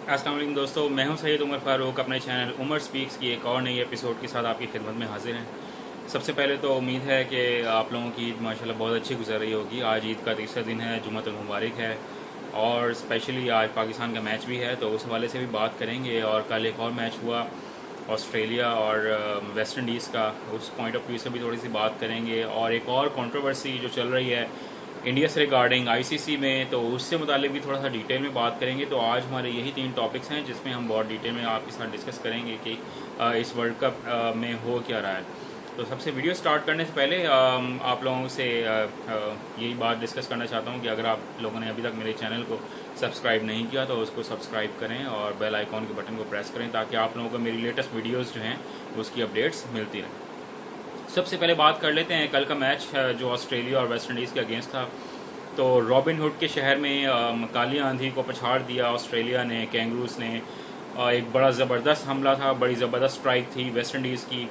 अस्सलाम वालेकुम दोस्तों, मैं हूं सैयद उमर फ़ारूक। अपने चैनल उमर स्पीक्स की एक और नई एपिसोड के साथ आपकी खिदमत में हाजिर हैं। सबसे पहले तो उम्मीद है कि आप लोगों की ईद माशाल्लाह बहुत अच्छी गुजर रही होगी। आज ईद का तीसरा दिन है, जुम्मतुल मुबारक है और स्पेशली आज पाकिस्तान का मैच भी है, तो उस हवाले से भी बात करेंगे। और कल एक और मैच हुआ ऑस्ट्रेलिया और वेस्ट इंडीज़ का, उस पॉइंट ऑफ व्यू से भी थोड़ी सी बात करेंगे। और एक और कंट्रोवर्सी जो चल रही है इंडिया से रिगार्डिंग आईसीसी में, तो उससे मुतालिक भी थोड़ा सा डिटेल में बात करेंगे। तो आज हमारे यही 3 टॉपिक्स हैं जिसमें हम बहुत डिटेल में आपके साथ डिस्कस करेंगे कि इस वर्ल्ड कप में हो क्या रहा है। तो सबसे वीडियो स्टार्ट करने से पहले आप लोगों से यही बात डिस्कस करना चाहता हूँ कि अगर आप लोगों ने अभी तक मेरे चैनल को सब्सक्राइब नहीं किया तो उसको सब्सक्राइब करें और बेल आइकॉन के बटन को प्रेस करें ताकि आप लोगों को मेरी लेटेस्ट वीडियोज़ जो हैं उसकी अपडेट्स मिलती रहें। सबसे पहले बात कर लेते हैं कल का मैच जो ऑस्ट्रेलिया और वेस्ट इंडीज़ के अगेंस्ट था। तो रॉबिन हुड के शहर में काली आंधी को पछाड़ दिया ऑस्ट्रेलिया ने, कैंगरूज ने। एक बड़ा ज़बरदस्त हमला था, बड़ी ज़बरदस्त स्ट्राइक थी वेस्ट इंडीज़ की,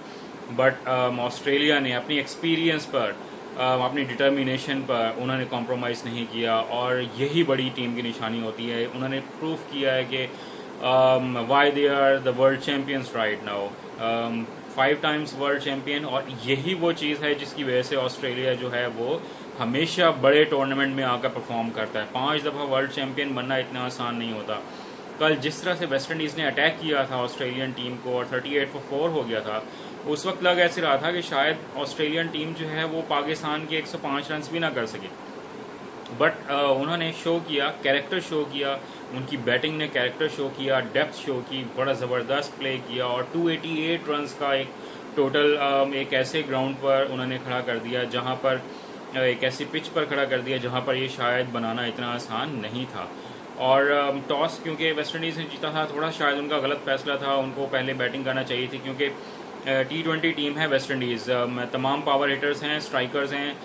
बट ऑस्ट्रेलिया ने अपनी एक्सपीरियंस पर, अपनी डिटर्मिनेशन पर उन्होंने कॉम्प्रोमाइज़ नहीं किया और यही बड़ी टीम की निशानी होती है। उन्होंने प्रूव किया है कि why they are the world champions right now, 5 times world champion. और यही वो चीज़ है जिसकी वजह से ऑस्ट्रेलिया जो है वो हमेशा बड़े टूर्नामेंट में आकर परफॉर्म करता है। 5 दफ़ा वर्ल्ड चैम्पियन बनना इतना आसान नहीं होता। कल जिस तरह से वेस्ट इंडीज़ ने अटैक किया था ऑस्ट्रेलियन टीम को और 38 for 4 हो गया था, उस वक्त लग ऐसे रहा था कि शायद ऑस्ट्रेलियन टीम जो है वो पाकिस्तान के 105 रन भी ना कर सके। बट उन्होंने शो किया, कैरेक्टर शो किया, उनकी बैटिंग ने कैरेक्टर शो किया, डेप्थ शो की, बड़ा ज़बरदस्त प्ले किया और 288 रन्स का एक टोटल एक ऐसे ग्राउंड पर उन्होंने खड़ा कर दिया जहां पर एक ऐसी पिच पर खड़ा कर दिया जहां पर ये शायद बनाना इतना आसान नहीं था। और टॉस क्योंकि वेस्ट इंडीज़ ने जीता था, थोड़ा शायद उनका गलत फैसला था, उनको पहले बैटिंग करना चाहिए थी क्योंकि T20 टीम है वेस्ट इंडीज़। तमाम पावर हिटर्स हैं, स्ट्राइकर्स हैं,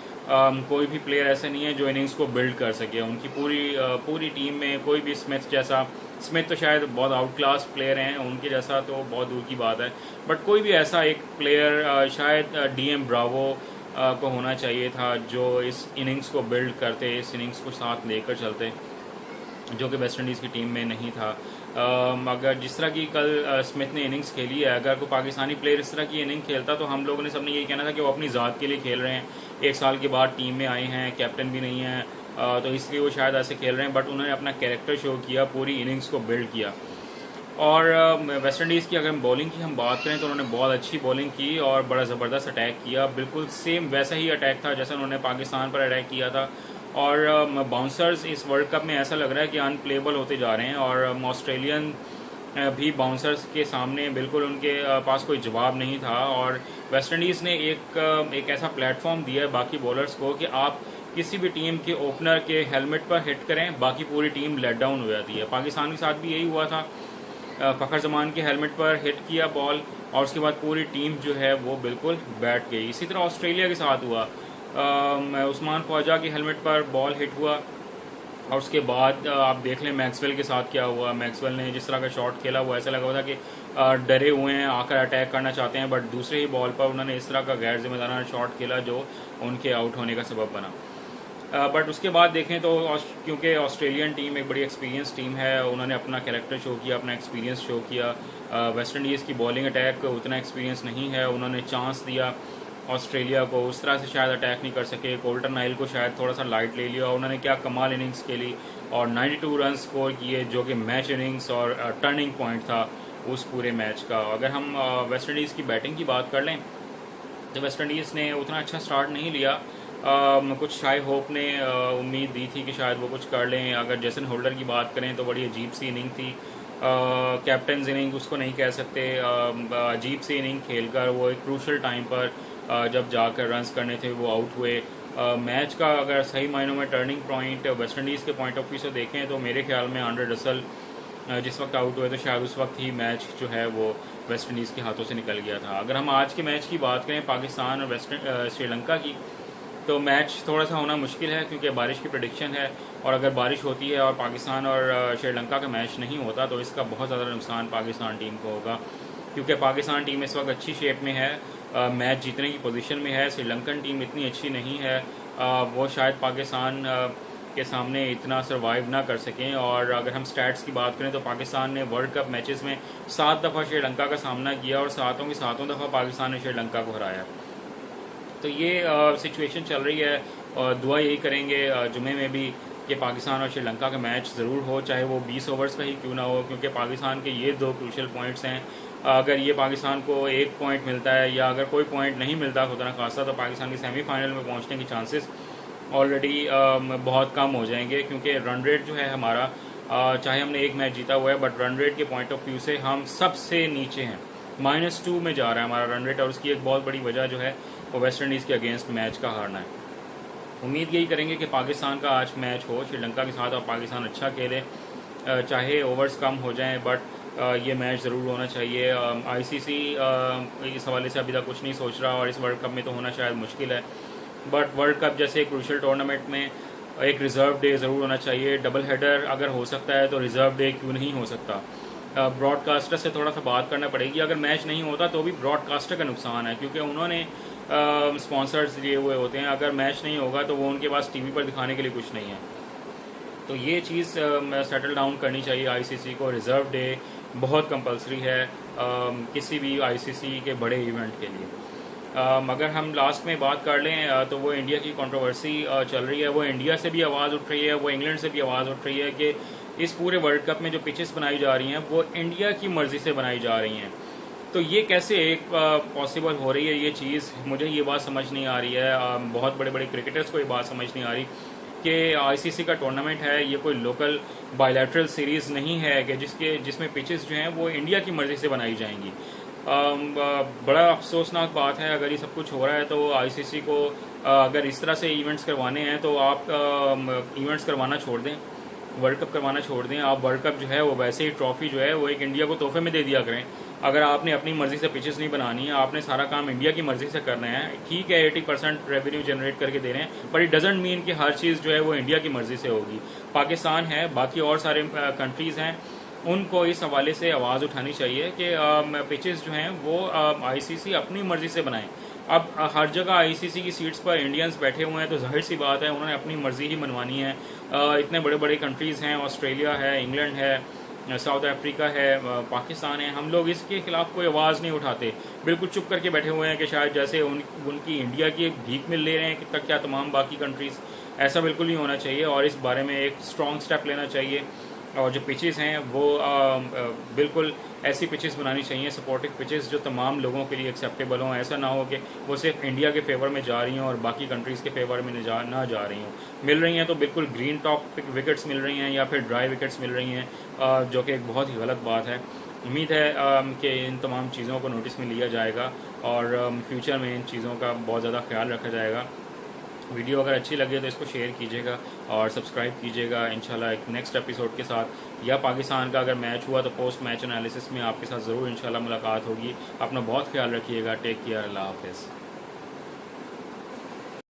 कोई भी प्लेयर ऐसे नहीं है जो इनिंग्स को बिल्ड कर सके। उनकी पूरी टीम में कोई भी स्मिथ तो शायद बहुत आउट क्लास प्लेयर हैं, उनके जैसा तो बहुत दूर की बात है, बट कोई भी ऐसा एक प्लेयर शायद DM ब्रावो को होना चाहिए था जो इस इनिंग्स को बिल्ड करते, इस इनिंग्स को साथ लेकर चलते, जो कि वेस्ट इंडीज़ की टीम में नहीं था। अगर जिस तरह की कल स्मिथ ने इनिंग्स खेली है, अगर कोई पाकिस्तानी प्लेयर इस तरह की इनिंग खेलता तो हम लोगों ने सबने यही कहना था कि वो अपनी ज़ात के लिए खेल रहे हैं, 1 साल के बाद टीम में आए हैं, कैप्टन भी नहीं है, तो इसलिए वो शायद ऐसे खेल रहे हैं। बट उन्होंने अपना कैरेक्टर शो किया, पूरी इनिंग्स को बिल्ड किया। और वेस्ट इंडीज़ की अगर बॉलिंग की हम बात करें तो उन्होंने बहुत अच्छी बॉलिंग की और बड़ा ज़बरदस्त अटैक किया, बिल्कुल सेम वैसा ही अटैक था जैसा उन्होंने पाकिस्तान पर अटैक किया था। और बाउंसर्स इस वर्ल्ड कप में ऐसा लग रहा है कि अनप्लेबल होते जा रहे हैं और ऑस्ट्रेलियन भी बाउंसर्स के सामने बिल्कुल उनके पास कोई जवाब नहीं था। और वेस्ट इंडीज़ ने एक ऐसा प्लेटफॉर्म दिया है बाकी बॉलर्स को कि आप किसी भी टीम के ओपनर के हेलमेट पर हिट करें, बाकी पूरी टीम लेट डाउन हो जाती है। पाकिस्तान के साथ भी यही हुआ था, फ़खर जमान के हेलमेट पर हिट किया बॉल और उसके बाद पूरी टीम जो है वो बिल्कुल बैठ गई। इसी तरह ऑस्ट्रेलिया के साथ हुआ, उस्मान ख्वाजा के हेलमेट पर बॉल हिट हुआ और उसके बाद आप देख लें मैक्सवेल के साथ क्या हुआ। मैक्सवेल ने जिस तरह का शॉट खेला वो ऐसा लगा हुआ था कि डरे हुए हैं, आकर अटैक करना चाहते हैं, बट दूसरे ही बॉल पर उन्होंने इस तरह का गैर जिम्मेदाराना शॉट खेला जो उनके आउट होने का सबब बना। बट उसके बाद देखें तो क्योंकि ऑस्ट्रेलियन टीम एक बड़ी एक्सपीरियंस टीम है, उन्होंने अपना कैरेक्टर शो किया, अपना एक्सपीरियंस शो किया। वेस्ट इंडीज़ की बॉलिंग अटैक उतना एक्सपीरियंस नहीं है, उन्होंने चांस दिया ऑस्ट्रेलिया को, उस तरह से शायद अटैक नहीं कर सके। कोल्टन नाइल को शायद थोड़ा सा लाइट ले लिया, उन्होंने क्या कमाल इनिंग्स खेली और 92 रन स्कोर किए जो कि मैच इनिंग्स और टर्निंग पॉइंट था उस पूरे मैच का। अगर हम वेस्ट इंडीज़ की बैटिंग की बात कर लें तो वेस्ट इंडीज़ ने उतना अच्छा स्टार्ट नहीं लिया। कुछ शाय होप ने उम्मीद दी थी कि शायद वो कुछ कर लें। अगर जेसन होल्डर की बात करें तो बड़ी अजीब सी इनिंग थी, कैप्टन इनिंग उसको नहीं कह सकते, अजीब सी इनिंग खेलकर वो एक क्रूशल टाइम पर जब जाकर रन्स करने थे वो आउट हुए। मैच का अगर सही मायनों में टर्निंग पॉइंट वेस्ट इंडीज़ के पॉइंट ऑफ व्यू से देखें तो मेरे ख्याल में आंड्रे रसल जिस वक्त आउट हुए तो शायद उस वक्त ही मैच जो है वो वेस्ट इंडीज़ के हाथों से निकल गया था। अगर हम आज के मैच की बात करें पाकिस्तान और श्रीलंका की, तो मैच थोड़ा सा होना मुश्किल है क्योंकि बारिश की प्रेडिक्शन है और अगर बारिश होती है और पाकिस्तान और श्रीलंका का मैच नहीं होता तो इसका बहुत ज़्यादा नुकसान पाकिस्तान टीम को होगा क्योंकि पाकिस्तान टीम इस वक्त अच्छी शेप में है, मैच जीतने की पोजीशन में है। श्रीलंकन टीम इतनी अच्छी नहीं है, वो शायद पाकिस्तान के सामने इतना सरवाइव ना कर सकें। और अगर हम स्टैट्स की बात करें तो पाकिस्तान ने वर्ल्ड कप मैचेस में 7 दफ़ा श्रीलंका का सामना किया और सातों की सातों दफ़ा पाकिस्तान ने श्रीलंका को हराया। तो ये सिचुएशन चल रही है और दुआ यही करेंगे जुमे में भी कि पाकिस्तान और श्रीलंका का मैच ज़रूर हो, चाहे वो 20 ओवर्स का ही क्यों ना हो, क्योंकि पाकिस्तान के ये 2 क्रूशल पॉइंट्स हैं। अगर ये पाकिस्तान को 1 पॉइंट मिलता है या अगर कोई पॉइंट नहीं मिलता खुदा न खासा, तो पाकिस्तान की सेमीफाइनल में पहुंचने के चांसेस ऑलरेडी बहुत कम हो जाएंगे, क्योंकि रन रेट जो है हमारा, चाहे हमने एक मैच जीता हुआ है बट रन रेट के पॉइंट ऑफ व्यू से हम सबसे नीचे हैं। -2 में जा रहा है हमारा रन रेट, और उसकी एक बहुत बड़ी वजह जो है वो वेस्ट इंडीज़ के अगेंस्ट मैच का हारना है। उम्मीद यही करेंगे कि पाकिस्तान का आज मैच हो श्रीलंका के साथ और पाकिस्तान अच्छा खेले, चाहे ओवर्स कम हो जाएं, बट ये मैच ज़रूर होना चाहिए। आईसीसी इस हवाले से अभी तक कुछ नहीं सोच रहा और इस वर्ल्ड कप में तो होना शायद मुश्किल है, बट वर्ल्ड कप जैसे क्रूशल टूर्नामेंट में एक रिज़र्व डे ज़रूर होना चाहिए। डबल हेडर अगर हो सकता है तो रिज़र्व डे क्यों नहीं हो सकता। ब्रॉडकास्टर से थोड़ा सा बात करना पड़ेगी। अगर मैच नहीं होता तो भी ब्रॉडकास्टर का नुकसान है, क्योंकि उन्होंने स्पॉन्सर्स लिए हुए होते हैं। अगर मैच नहीं होगा तो वो उनके पास टीवी पर दिखाने के लिए कुछ नहीं है। तो ये चीज़ सेटल डाउन करनी चाहिए आईसीसी को। रिज़र्व डे बहुत कंपलसरी है किसी भी आईसीसी के बड़े इवेंट के लिए। अगर हम लास्ट में बात कर लें तो वो इंडिया की कंट्रोवर्सी चल रही है, वो इंडिया से भी आवाज़ उठ रही है, वो इंग्लैंड से भी आवाज़ उठ रही है कि इस पूरे वर्ल्ड कप में जो पिचेस बनाई जा रही हैं वो इंडिया की मर्ज़ी से बनाई जा रही हैं। तो ये कैसे एक पॉसिबल हो रही है ये चीज़, मुझे ये बात समझ नहीं आ रही है। बहुत बड़े बड़े क्रिकेटर्स को ये बात समझ नहीं आ रही कि आईसीसी का टूर्नामेंट है, ये कोई लोकल बायलैटरल सीरीज़ नहीं है कि जिसमें पिचेस जो हैं वो इंडिया की मर्ज़ी से बनाई जाएंगी। बड़ा अफसोसनाक बात है अगर ये सब कुछ हो रहा है तो आईसीसी को अगर इस तरह से इवेंट्स करवाने हैं तो आप इवेंट्स करवाना छोड़ दें, वर्ल्ड कप करवाना छोड़ दें। आप वर्ल्ड कप जो है वो वैसे ही ट्रॉफी जो है वो एक इंडिया को तोहफे में दे दिया करें। अगर आपने अपनी मर्जी से पिचेस नहीं बनानी है, आपने सारा काम इंडिया की मर्जी से करना है, ठीक है 80% रेवेन्यू जनरेट करके दे रहे हैं, पर इट डजेंट मीन कि हर चीज़ जो है वो इंडिया की मर्जी से होगी। पाकिस्तान है, बाकी और सारे कंट्रीज़ हैं, उनको इस हवाले से आवाज़ उठानी चाहिए कि पिचेस जो हैं वो आईसीसी अपनी मर्जी से बनाएं। अब हर जगह आईसीसी की सीट्स पर इंडियंस बैठे हुए हैं तो जाहिर सी बात है उन्होंने अपनी मर्जी ही मनवानी है। इतने बड़े बड़े कंट्रीज़ हैं, ऑस्ट्रेलिया है, इंग्लैंड है, साउथ अफ्रीका है, पाकिस्तान है, हम लोग इसके खिलाफ कोई आवाज़ नहीं उठाते, बिल्कुल चुप करके बैठे हुए हैं कि शायद जैसे उनकी इंडिया की एक भीख मिल ले रहे हैं कि क्या तमाम बाकी कंट्रीज़। ऐसा बिल्कुल नहीं होना चाहिए और इस बारे में एक स्ट्रॉन्ग स्टेप लेना चाहिए। और जो पिचेस हैं वो बिल्कुल ऐसी पिचेस बनानी चाहिए, सपोर्टिव पिचेस जो तमाम लोगों के लिए एक्सेप्टेबल हों। ऐसा ना हो कि वो सिर्फ इंडिया के फेवर में जा रही हों और बाकी कंट्रीज़ के फेवर में ना जा रही हों। मिल रही हैं तो बिल्कुल ग्रीन टॉप विकेट्स मिल रही हैं या फिर ड्राई विकेट्स मिल रही हैं, जो कि एक बहुत ही गलत बात है। उम्मीद है कि इन तमाम चीज़ों को नोटिस में लिया जाएगा और फ्यूचर में इन चीज़ों का बहुत ज़्यादा ख्याल रखा जाएगा। वीडियो अगर अच्छी लगे तो इसको शेयर कीजिएगा और सब्सक्राइब कीजिएगा। इंशाल्लाह एक नेक्स्ट एपिसोड के साथ या पाकिस्तान का अगर मैच हुआ तो पोस्ट मैच एनालिसिस में आपके साथ ज़रूर इंशाल्लाह मुलाकात होगी। अपना बहुत ख्याल रखिएगा। Take care. अल्लाह हाफ़िज़।